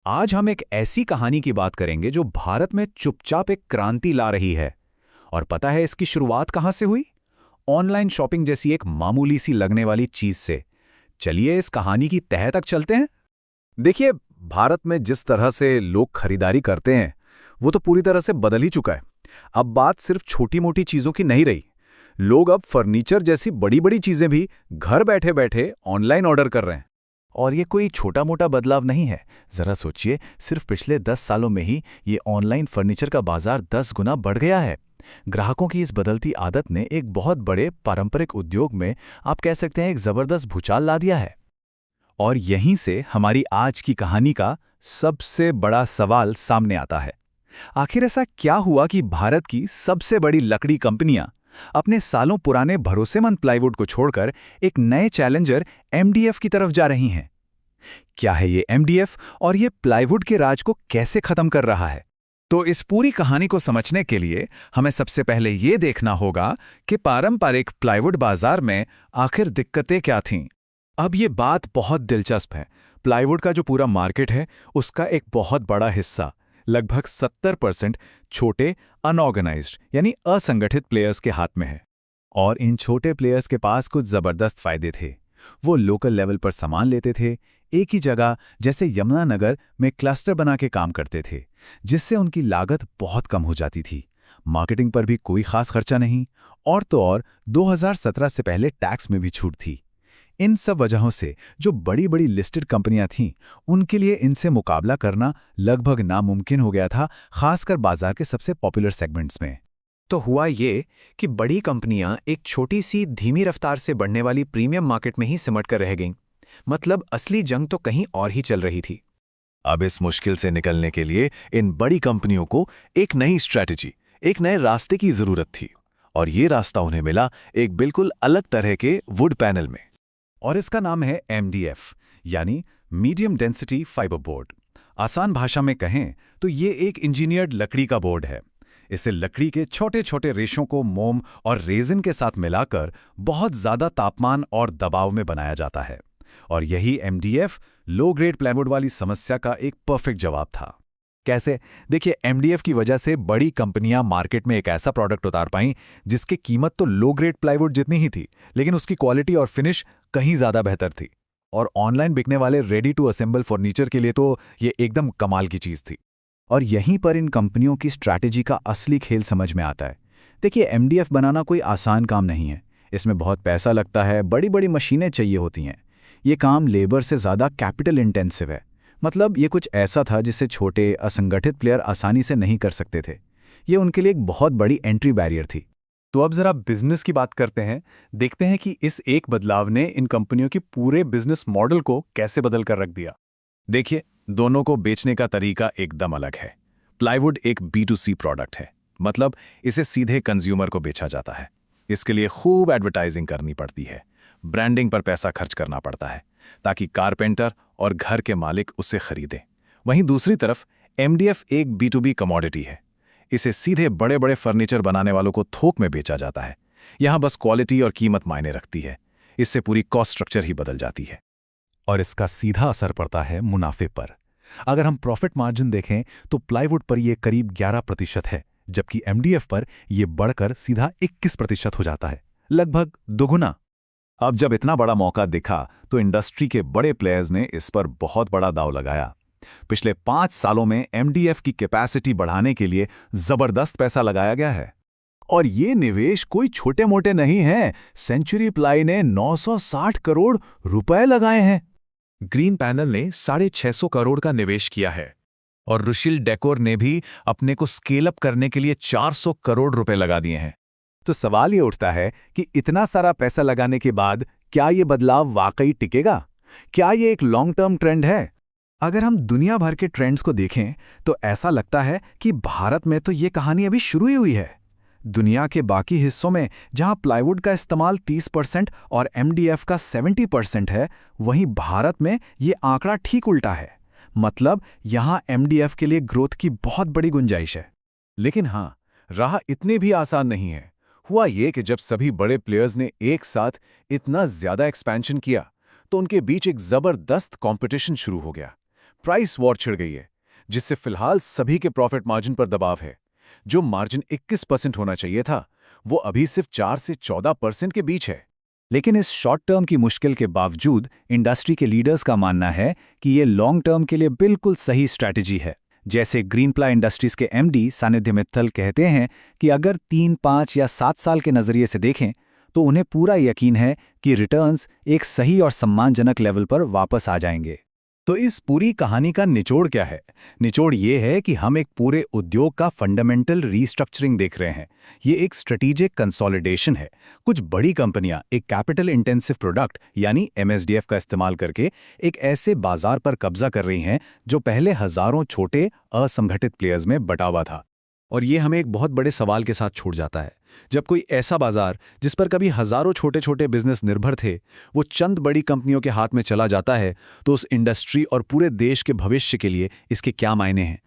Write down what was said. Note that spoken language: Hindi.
आज हम एक ऐसी कहानी की बात करेंगे जो भारत में चुपचाप एक क्रांति ला रही है। और पता है इसकी शुरुआत कहां से हुई? ऑनलाइन शॉपिंग जैसी एक मामूली सी लगने वाली चीज से। चलिए इस कहानी की तह तक चलते हैं। देखिए, भारत में जिस तरह से लोग खरीदारी करते हैं वो तो पूरी तरह से बदल ही चुका है। अब बात सिर्फ छोटी मोटी चीजों की नहीं रही। लोग अब फर्नीचर जैसी बड़ी बड़ी चीजें भी घर बैठे बैठे ऑनलाइन ऑर्डर कर रहे हैं। और ये कोई छोटा मोटा बदलाव नहीं है। जरा सोचिए, सिर्फ पिछले 10 सालों में ही ये ऑनलाइन फर्नीचर का बाजार 10 गुना बढ़ गया है। ग्राहकों की इस बदलती आदत ने एक बहुत बड़े पारंपरिक उद्योग में, आप कह सकते हैं, एक जबरदस्त भूचाल ला दिया है। और यहीं से हमारी आज की कहानी का सबसे बड़ा सवाल सामने आता है। आखिर ऐसा क्या हुआ कि भारत की सबसे बड़ी लकड़ी कंपनियां अपने सालों पुराने भरोसेमंद प्लाईवुड को छोड़कर एक नए चैलेंजर एमडीएफ की तरफ जा रही हैं? क्या है ये एमडीएफ और ये प्लाईवुड के राज को कैसे खत्म कर रहा है? तो इस पूरी कहानी को समझने के लिए हमें सबसे पहले ये देखना होगा कि पारंपरिक प्लाईवुड बाजार में आखिर दिक्कतें क्या थीं। अब ये बात बहुत दिलचस्प है। प्लाईवुड का जो पूरा मार्केट है उसका एक बहुत बड़ा हिस्सा, लगभग 70% छोटे अनऑर्गेनाइज्ड यानी असंगठित प्लेयर्स के हाथ में है। और इन छोटे प्लेयर्स के पास कुछ जबरदस्त फायदे थे। वो लोकल लेवल पर सामान लेते थे, एक ही जगह जैसे यमुनानगर में क्लस्टर बना के काम करते थे, जिससे उनकी लागत बहुत कम हो जाती थी। मार्केटिंग पर भी कोई खास खर्चा नहीं, और तो और 2017 से पहले टैक्स में भी छूट थी। इन सब वजहों से जो बड़ी बड़ी लिस्टेड कंपनियां थीं, उनके लिए इनसे मुकाबला करना लगभग नामुमकिन हो गया था, खासकर बाजार के सबसे पॉपुलर सेगमेंट्स में। तो हुआ ये कि बड़ी कंपनियां एक छोटी सी धीमी रफ्तार से बढ़ने वाली प्रीमियम मार्केट में ही सिमट कर रह गईं। मतलब असली जंग तो कहीं और ही चल रही थी। अब इस मुश्किल से निकलने के लिए इन बड़ी कंपनियों को एक नई स्ट्रैटेजी, एक नए रास्ते की जरूरत थी। और ये रास्ता उन्हें मिला एक बिल्कुल अलग तरह के वुड पैनल में। और इसका नाम है एमडीएफ, यानी मीडियम डेंसिटी फाइबर बोर्ड। आसान भाषा में कहें तो ये एक इंजीनियर्ड लकड़ी का बोर्ड है। इसे लकड़ी के छोटे छोटे रेशों को मोम और रेजिन के साथ मिलाकर बहुत ज्यादा तापमान और दबाव में बनाया जाता है। और यही एमडीएफ लो ग्रेड प्लाईवुड वाली समस्या का एक परफेक्ट जवाब था। कैसे? देखिए, एमडीएफ की वजह से बड़ी कंपनियां मार्केट में एक ऐसा प्रोडक्ट उतार पाईं जिसकी कीमत तो लो ग्रेड प्लाईवुड जितनी ही थी, लेकिन उसकी क्वालिटी और फिनिश कहीं ज्यादा बेहतर थी। और ऑनलाइन बिकने वाले रेडी टू असेंबल फर्नीचर के लिए तो ये एकदम कमाल की चीज थी। और यहीं पर इन कंपनियों की स्ट्रैटेजी का असली खेल समझ में आता है। देखिए, एमडीएफ बनाना कोई आसान काम नहीं है। इसमें बहुत पैसा लगता है, बड़ी बड़ी मशीनें चाहिए होती हैं। ये काम लेबर से ज़्यादा कैपिटल इंटेंसिव है। मतलब ये कुछ ऐसा था जिसे छोटे असंगठित प्लेयर आसानी से नहीं कर सकते थे। ये उनके लिए एक बहुत बड़ी एंट्री बैरियर थी। तो अब जरा बिजनेस की बात करते हैं। देखते हैं कि इस एक बदलाव ने इन कंपनियों के पूरे बिजनेस मॉडल को कैसे बदल कर रख दिया। देखिए, दोनों को बेचने का तरीका एकदम अलग है। प्लाईवुड एक B2C प्रोडक्ट है, मतलब इसे सीधे कंज्यूमर को बेचा जाता है। इसके लिए खूब एडवर्टाइजिंग करनी पड़ती है, ब्रांडिंग पर पैसा खर्च करना पड़ता है ताकि कारपेंटर और घर के मालिक उसे खरीदें। वहीं दूसरी तरफ एमडीएफ एक B2B कमोडिटी है। इसे सीधे बड़े बड़े फर्नीचर बनाने वालों को थोक में बेचा जाता है। यहां बस क्वालिटी और कीमत मायने रखती है। इससे पूरी कॉस्ट स्ट्रक्चर ही बदल जाती है। और इसका सीधा असर पड़ता है मुनाफे पर। अगर हम प्रॉफिट मार्जिन देखें तो प्लाईवुड पर यह करीब 11% है, जबकि एमडीएफ पर यह बढ़कर सीधा 21% हो जाता है, लगभग दोगुना। अब जब इतना बड़ा मौका दिखा तो इंडस्ट्री के बड़े प्लेयर्स ने इस पर बहुत बड़ा दांव लगाया। पिछले 5 सालों में एमडीएफ की कैपेसिटी बढ़ाने के लिए जबरदस्त पैसा लगाया गया है। और ये निवेश कोई छोटे मोटे नहीं है। सेंचुरी प्लाई ने 960 करोड़ रुपए लगाए हैं। ग्रीन पैनल ने 650 करोड़ का निवेश किया है। और रुशिल डेकोर ने भी अपने को स्केल अप करने के लिए 400 करोड़ रुपए लगा दिए हैं। तो सवाल ये उठता है कि इतना सारा पैसा लगाने के बाद क्या ये बदलाव वाकई टिकेगा? क्या ये एक लॉन्ग टर्म ट्रेंड है? अगर हम दुनिया भर के ट्रेंड्स को देखें तो ऐसा लगता है कि भारत में तो ये कहानी अभी शुरू ही हुई है। दुनिया के बाकी हिस्सों में जहां प्लाईवुड का इस्तेमाल 30% और एमडीएफ का 70% है, वहीं भारत में ये आंकड़ा ठीक उल्टा है। मतलब यहां एमडीएफ के लिए ग्रोथ की बहुत बड़ी गुंजाइश है। लेकिन हां, राह इतनी भी आसान नहीं है। हुआ ये कि जब सभी बड़े प्लेयर्स ने एक साथ इतना ज्यादा एक्सपेंशन किया तो उनके बीच एक जबरदस्त कंपटीशन शुरू हो गया। प्राइस वॉर छिड़ गई है, जिससे फिलहाल सभी के प्रॉफिट मार्जिन पर दबाव है। जो मार्जिन 21% होना चाहिए था, वो अभी सिर्फ 4 से 14% के बीच है। लेकिन इस शॉर्ट टर्म की मुश्किल के बावजूद इंडस्ट्री के लीडर्स का मानना है कि ये लॉन्ग टर्म के लिए बिल्कुल सही स्ट्रैटेजी है। जैसे ग्रीनप्ला इंडस्ट्रीज के एमडी सानिध्य मित्तल कहते हैं कि अगर 3, 5 या 7 साल के नज़रिए से देखें तो उन्हें पूरा यकीन है कि रिटर्न्स एक सही और सम्मानजनक लेवल पर वापस आ जाएंगे। तो इस पूरी कहानी का निचोड़ क्या है? निचोड़ ये है कि हम एक पूरे उद्योग का फंडामेंटल रीस्ट्रक्चरिंग देख रहे हैं। ये एक स्ट्रेटेजिक कंसोलिडेशन है। कुछ बड़ी कंपनियां एक कैपिटल इंटेंसिव प्रोडक्ट यानी एमएसडीएफ का इस्तेमाल करके एक ऐसे बाजार पर कब्जा कर रही हैं जो पहले हजारों छोटे असंगठित प्लेयर्स में बटा हुआ था। और ये हमें एक बहुत बड़े सवाल के साथ छूट जाता है। जब कोई ऐसा बाजार जिस पर कभी हजारों छोटे छोटे बिजनेस निर्भर थे, वो चंद बड़ी कंपनियों के हाथ में चला जाता है, तो उस इंडस्ट्री और पूरे देश के भविष्य के लिए इसके क्या मायने हैं?